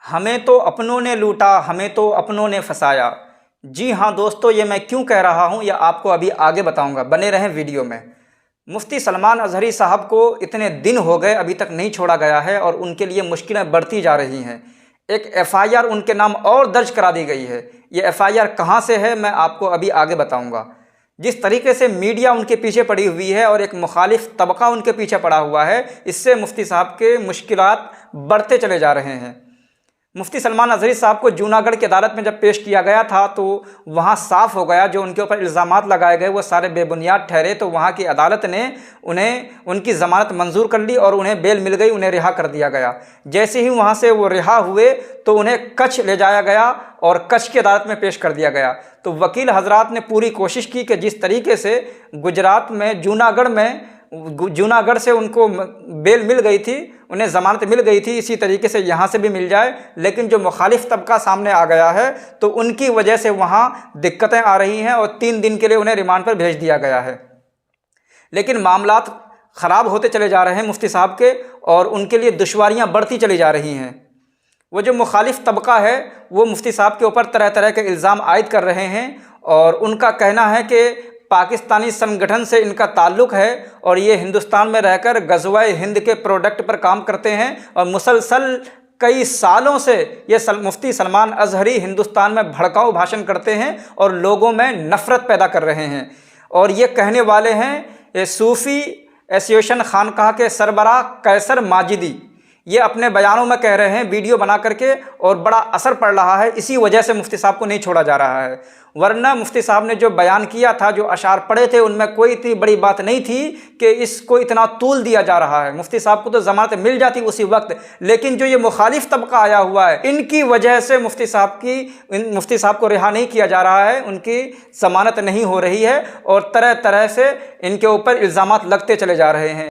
हमें तो अपनों ने लूटा, हमें तो अपनों ने फंसाया। जी हाँ दोस्तों, ये मैं क्यों कह रहा हूँ यह आपको अभी आगे बताऊँगा, बने रहें वीडियो में। मुफ्ती सलमान अजहरी साहब को इतने दिन हो गए अभी तक नहीं छोड़ा गया है और उनके लिए मुश्किलें बढ़ती जा रही हैं। एक एफआईआर उनके नाम और दर्ज करा दी गई है। ये एफआईआर कहाँ से है मैं आपको अभी आगे बताऊँगा। जिस तरीके से मीडिया उनके पीछे पड़ी हुई है और एक मुखालिफ तबका उनके पीछे पड़ा हुआ है, इससे मुफ्ती साहब के मुश्किलात बढ़ते चले जा रहे हैं। मुफ्ती सलमान अजहरी साहब को जूनागढ़ की अदालत में जब पेश किया गया था तो वहाँ साफ़ हो गया जो उनके ऊपर इल्ज़ामात लगाए गए वो सारे बेबुनियाद ठहरे। तो वहाँ की अदालत ने उन्हें उनकी ज़मानत मंजूर कर ली और उन्हें बेल मिल गई, उन्हें रिहा कर दिया गया। जैसे ही वहाँ से वो रिहा हुए तो उन्हें कच्छ ले जाया गया और कच्छ की अदालत में पेश कर दिया गया। तो वकील हजरात ने पूरी कोशिश की कि जिस तरीके से गुजरात में जूनागढ़ से उनको बेल मिल गई थी, उन्हें ज़मानत मिल गई थी, इसी तरीके से यहाँ से भी मिल जाए। लेकिन जो मुखालिफ तबका सामने आ गया है तो उनकी वजह से वहाँ दिक्कतें आ रही हैं और 3 दिन के लिए उन्हें रिमांड पर भेज दिया गया है। लेकिन मामलात ख़राब होते चले जा रहे हैं मुफ्ती साहब के और उनके लिए दुश्वारियाँ बढ़ती चली जा रही हैं। वो जो मुखालिफ तबका है वो मुफ्ती साहब के ऊपर तरह तरह के इल्ज़ाम आयद कर रहे हैं और उनका कहना है कि पाकिस्तानी संगठन से इनका ताल्लुक़ है और ये हिंदुस्तान में रहकर गज़वाए हिंद के प्रोडक्ट पर काम करते हैं और मुसलसल कई सालों से ये मुफ्ती सलमान अजहरी हिंदुस्तान में भड़काऊ भाषण करते हैं और लोगों में नफ़रत पैदा कर रहे हैं। और ये कहने वाले हैं ये सूफ़ी एसोसिएशन खानकाह के सरबराह कैसर माजिदी, ये अपने बयानों में कह रहे हैं वीडियो बना करके, और बड़ा असर पड़ रहा है। इसी वजह से मुफ्ती साहब को नहीं छोड़ा जा रहा है, वरना मुफ्ती साहब ने जो बयान किया था, जो अशार पढ़े थे, उनमें कोई इतनी बड़ी बात नहीं थी कि इसको इतना तूल दिया जा रहा है। मुफ्ती साहब को तो ज़मानत मिल जाती उसी वक्त, लेकिन जो ये मुखालिफ तबका आया हुआ है इनकी वजह से मुफ्ती साहब को रिहा नहीं किया जा रहा है, उनकी ज़मानत नहीं हो रही है और तरह तरह से इनके ऊपर इल्ज़ामात लगते चले जा रहे हैं।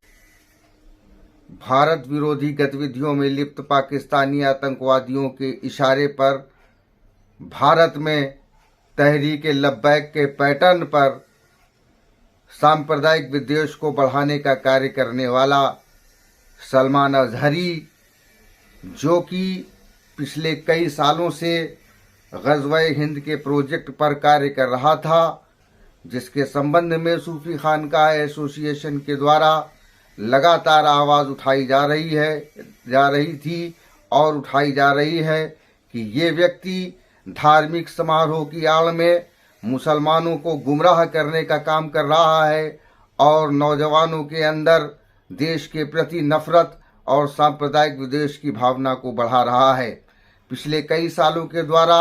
भारत विरोधी गतिविधियों में लिप्त पाकिस्तानी आतंकवादियों के इशारे पर भारत में तहरीक लब्बैक के पैटर्न पर सांप्रदायिक विद्वेष को बढ़ाने का कार्य करने वाला सलमान अजहरी, जो कि पिछले कई सालों से ग़ज़वा-ए हिंद के प्रोजेक्ट पर कार्य कर रहा था, जिसके संबंध में सूफी खानकाह एसोसिएशन के द्वारा लगातार आवाज़ उठाई जा रही थी और उठाई जा रही है कि ये व्यक्ति धार्मिक समारोह की आड़ में मुसलमानों को गुमराह करने का काम कर रहा है और नौजवानों के अंदर देश के प्रति नफरत और सांप्रदायिक विद्वेष की भावना को बढ़ा रहा है। पिछले कई सालों के द्वारा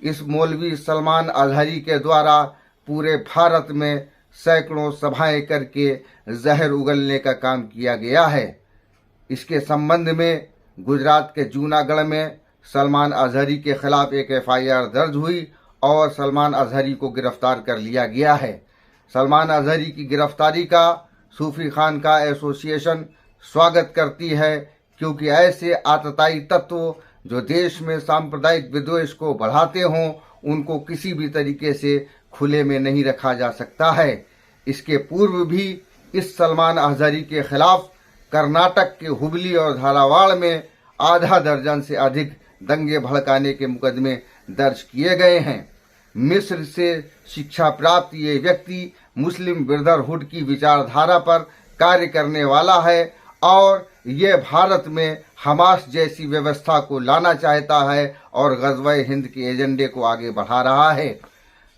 इस मौलवी सलमान अजहरी के द्वारा पूरे भारत में सैकड़ों सभाएं करके जहर उगलने का काम किया गया है। इसके संबंध में गुजरात के जूनागढ़ में सलमान अजहरी के खिलाफ एक एफआईआर दर्ज हुई और सलमान अजहरी को गिरफ्तार कर लिया गया है। सलमान अजहरी की गिरफ्तारी का सूफी खानकाह एसोसिएशन स्वागत करती है, क्योंकि ऐसे आतताई तत्व जो देश में सांप्रदायिक विद्वेष को बढ़ाते हों उनको किसी भी तरीके से खुले में नहीं रखा जा सकता है। इसके पूर्व भी इस सलमान अजहरी के खिलाफ कर्नाटक के हुबली और धारावाड़ में आधा दर्जन से अधिक दंगे भड़काने के मुकदमे दर्ज किए गए हैं। मिस्र से शिक्षा प्राप्त ये व्यक्ति मुस्लिम ब्रदरहुड की विचारधारा पर कार्य करने वाला है और ये भारत में हमास जैसी व्यवस्था को लाना चाहता है और ग़ज़वा-ए हिंद के एजेंडे को आगे बढ़ा रहा है।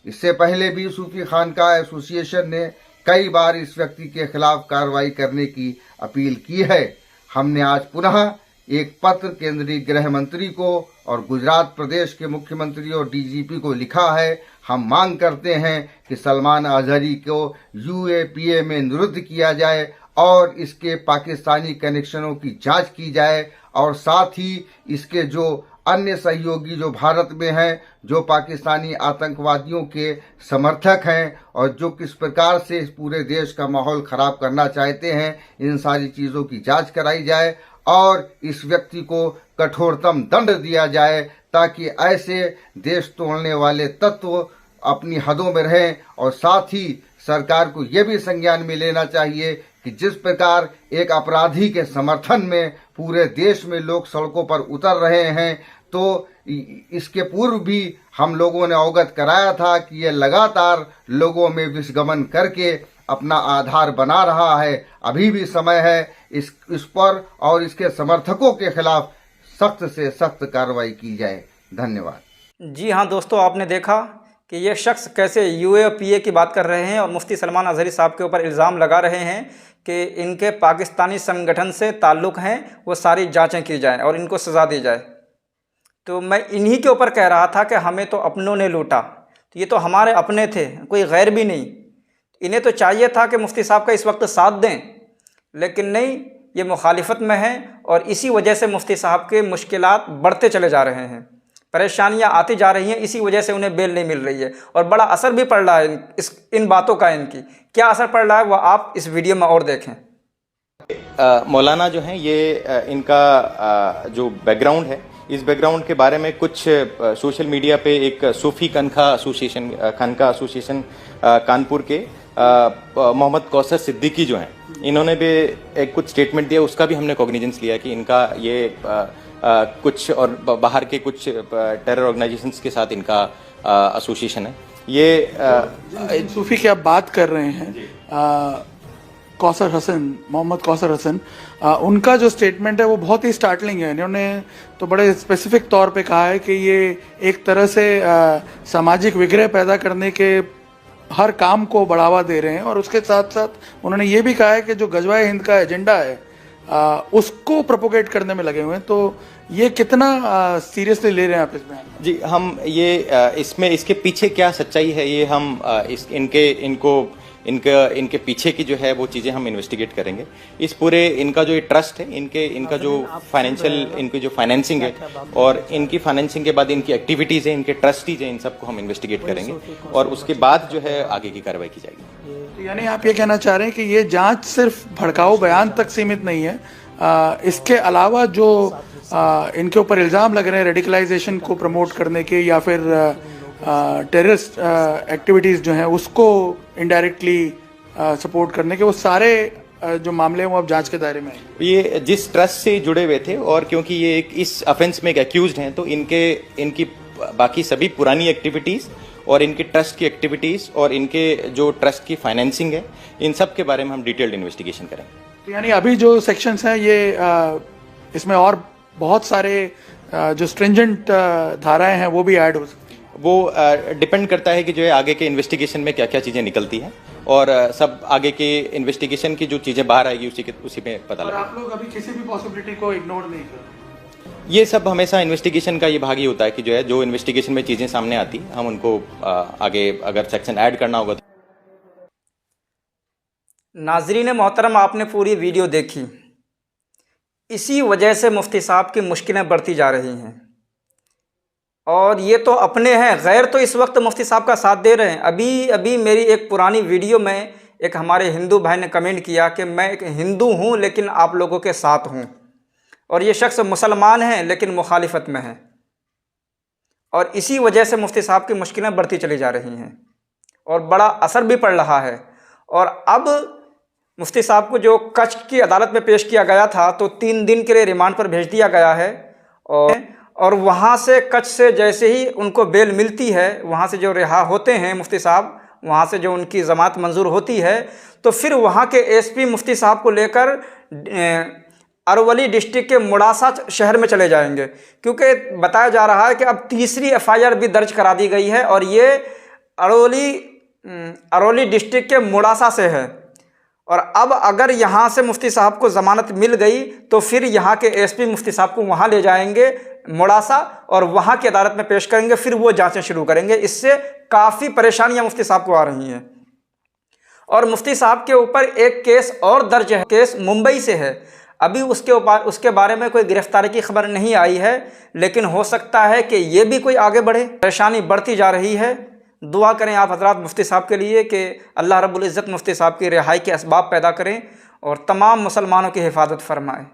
इससे पहले भी सूफी खानकाह एसोसिएशन ने कई बार इस व्यक्ति के खिलाफ कार्रवाई करने की अपील की है। हमने आज पुनः एक पत्र केंद्रीय गृह मंत्री को और गुजरात प्रदेश के मुख्यमंत्री और डीजीपी को लिखा है। हम मांग करते हैं कि सलमान अजहरी को यूएपीए में निरुद्ध किया जाए और इसके पाकिस्तानी कनेक्शनों की जांच की जाए और साथ ही इसके जो अन्य सहयोगी जो भारत में हैं, जो पाकिस्तानी आतंकवादियों के समर्थक हैं और जो किस प्रकार से इस पूरे देश का माहौल खराब करना चाहते हैं, इन सारी चीज़ों की जांच कराई जाए और इस व्यक्ति को कठोरतम दंड दिया जाए, ताकि ऐसे देश तोड़ने वाले तत्व अपनी हदों में रहें। और साथ ही सरकार को यह भी संज्ञान में लेना चाहिए कि कि जिस प्रकार एक अपराधी के समर्थन में पूरे देश में लोग सड़कों पर उतर रहे हैं, तो इसके पूर्व भी हम लोगों ने अवगत कराया था कि ये लगातार लोगों में विषगमन करके अपना आधार बना रहा है। अभी भी समय है इस पर और इसके समर्थकों के खिलाफ सख्त से सख्त कार्रवाई की जाए। धन्यवाद। जी हाँ दोस्तों, आपने देखा कि ये शख्स कैसे यूएपीए की बात कर रहे हैं और मुफ्ती सलमान अज़हरी साहब के ऊपर इल्ज़ाम लगा रहे हैं कि इनके पाकिस्तानी संगठन से ताल्लुक़ हैं, वो सारी जांचें की जाएं और इनको सज़ा दी जाए। तो मैं इन्हीं के ऊपर कह रहा था कि हमें तो अपनों ने लूटा, तो ये तो हमारे अपने थे, कोई गैर भी नहीं। इन्हें तो चाहिए था कि मुफ्ती साहब का इस वक्त साथ दें, लेकिन नहीं, ये मुखालिफत में हैं और इसी वजह से मुफ्ती साहब के मुश्किलात बढ़ते चले जा रहे हैं, परेशानियां आती जा रही हैं। इसी वजह से उन्हें बेल नहीं मिल रही है और बड़ा असर भी पड़ रहा है इन बातों का। इनकी क्या असर पड़ रहा है वो आप इस वीडियो में और देखें। मौलाना जो हैं ये इनका जो बैकग्राउंड है, इस बैकग्राउंड के बारे में कुछ सोशल मीडिया पे एक सूफी खानका एसोसिएशन कानपुर के मोहम्मद कौसर सिद्दीकी जो हैं, इन्होंने भी एक कुछ स्टेटमेंट दिया, उसका भी हमने कॉग्निजेंस लिया कि इनका ये कुछ और बाहर के कुछ टेरर ऑर्गेनाइजेशंस के साथ इनका एसोसिएशन है। ये सूफी की आप बात कर रहे हैं, कौसर हसन, मोहम्मद कौसर हसन, उनका जो स्टेटमेंट है वो बहुत ही स्टार्टलिंग है। इन्होंने तो बड़े स्पेसिफिक तौर पे कहा है कि ये एक तरह से सामाजिक विग्रह पैदा करने के हर काम को बढ़ावा दे रहे हैं और उसके साथ साथ उन्होंने ये भी कहा है कि जो गजवाए हिंद का एजेंडा है उसको प्रोपोगेट करने में लगे हुए हैं। तो ये कितना सीरियसली ले रहे हैं आप इसमें? जी, हम ये इसमें इसके पीछे क्या सच्चाई है, ये हम इनके पीछे की जो है वो चीज़ें हम इन्वेस्टिगेट करेंगे। इस पूरे इनका जो ये ट्रस्ट है, इनका जो फाइनेंशियल, इनकी जो फाइनेंसिंग है और इनकी फाइनेंसिंग के बाद इनकी एक्टिविटीज़ हैं, इनके ट्रस्टीज हैं, इन सबको हम इन्वेस्टिगेट करेंगे और उसके बाद जो है आगे की कार्रवाई की जाएगी। तो यानी आप ये कहना चाह रहे हैं कि ये जांच सिर्फ भड़काऊ बयान तक सीमित नहीं है, इसके अलावा जो इनके ऊपर इल्ज़ाम लग रहे हैं रेडिकलाइजेशन को प्रमोट करने के या फिर टेररिस्ट एक्टिविटीज़ जो हैं उसको इनडायरेक्टली सपोर्ट करने के, वो सारे जो मामले हैं वो अब जांच के दायरे में हैं। ये जिस ट्रस्ट से जुड़े हुए थे और क्योंकि ये एक इस ऑफेंस में एक एक्यूज्ड हैं, तो इनकी बाकी सभी पुरानी एक्टिविटीज़ और इनके ट्रस्ट की एक्टिविटीज़ और इनके जो ट्रस्ट की फाइनेंसिंग है, इन सब के बारे में हम डिटेल्ड इन्वेस्टिगेशन करेंगे। तो यानी अभी जो सेक्शंस हैं ये इसमें और बहुत सारे जो स्ट्रिंजेंट धाराएं हैं वो भी ऐड हो सकती हैं। वो डिपेंड करता है कि जो है आगे के इन्वेस्टिगेशन में क्या क्या चीज़ें निकलती हैं और सब आगे के इन्वेस्टिगेशन की जो चीज़ें बाहर आएगी उसी में पता लगेगा। आप लोग अभी किसी भी पॉसिबिलिटी को इग्नोर नहीं कर रहे? ये सब हमेशा इन्वेस्टिगेशन का ये भाग ही होता है कि जो इन्वेस्टिगेशन में चीज़ें सामने आती हम उनको आगे अगर सेक्शन ऐड करना होगा। नाज़रीन मोहतरम, आपने पूरी वीडियो देखी। इसी वजह से मुफ्ती साहब की मुश्किलें बढ़ती जा रही हैं और ये तो अपने हैं, गैर तो इस वक्त मुफ्ती साहब का साथ दे रहे हैं। अभी मेरी एक पुरानी वीडियो में एक हमारे हिंदू भाई ने कमेंट किया कि मैं एक हिंदू हूँ लेकिन आप लोगों के साथ हूँ, और ये शख्स मुसलमान हैं लेकिन मुखालिफत में है और इसी वजह से मुफ्ती साहब की मुश्किलें बढ़ती चली जा रही हैं और बड़ा असर भी पड़ रहा है। और अब मुफ्ती साहब को जो कच्छ की अदालत में पेश किया गया था तो 3 दिन के लिए रिमांड पर भेज दिया गया है और वहाँ से कच्छ से जैसे ही उनको बेल मिलती है, वहाँ से जो रिहा होते हैं मुफ्ती साहब, वहाँ से जो उनकी ज़मानत मंजूर होती है, तो फिर वहाँ के एसपी मुफ्ती साहब को लेकर अरवली डिस्ट्रिक्ट के मुड़ासा शहर में चले जाएंगे, क्योंकि बताया जा रहा है कि अब तीसरी एफआईआर भी दर्ज करा दी गई है और ये अरवली डिस्ट्रिक्ट के मुड़ासा से है। और अब अगर यहाँ से मुफ्ती साहब को ज़मानत मिल गई तो फिर यहाँ के एसपी मुफ्ती साहब को वहाँ ले जाएंगे मुड़ासा और वहाँ की अदालत में पेश करेंगे, फिर वो जांचें शुरू करेंगे। इससे काफ़ी परेशानियाँ मुफ्ती साहब को आ रही हैं। और मुफ्ती साहब के ऊपर एक केस और दर्ज है, केस मुंबई से है। अभी उसके बारे में कोई गिरफ्तारी की खबर नहीं आई है, लेकिन हो सकता है कि ये भी कोई आगे बढ़े। परेशानी बढ़ती जा रही है। दुआ करें आप हज़रात मुफ्ती साहब के लिए कि अल्लाह रब्बुल इज़्ज़त मुफ्ती साहब की रिहाई के असबाब पैदा करें और तमाम मुसलमानों की हिफाजत फरमाए।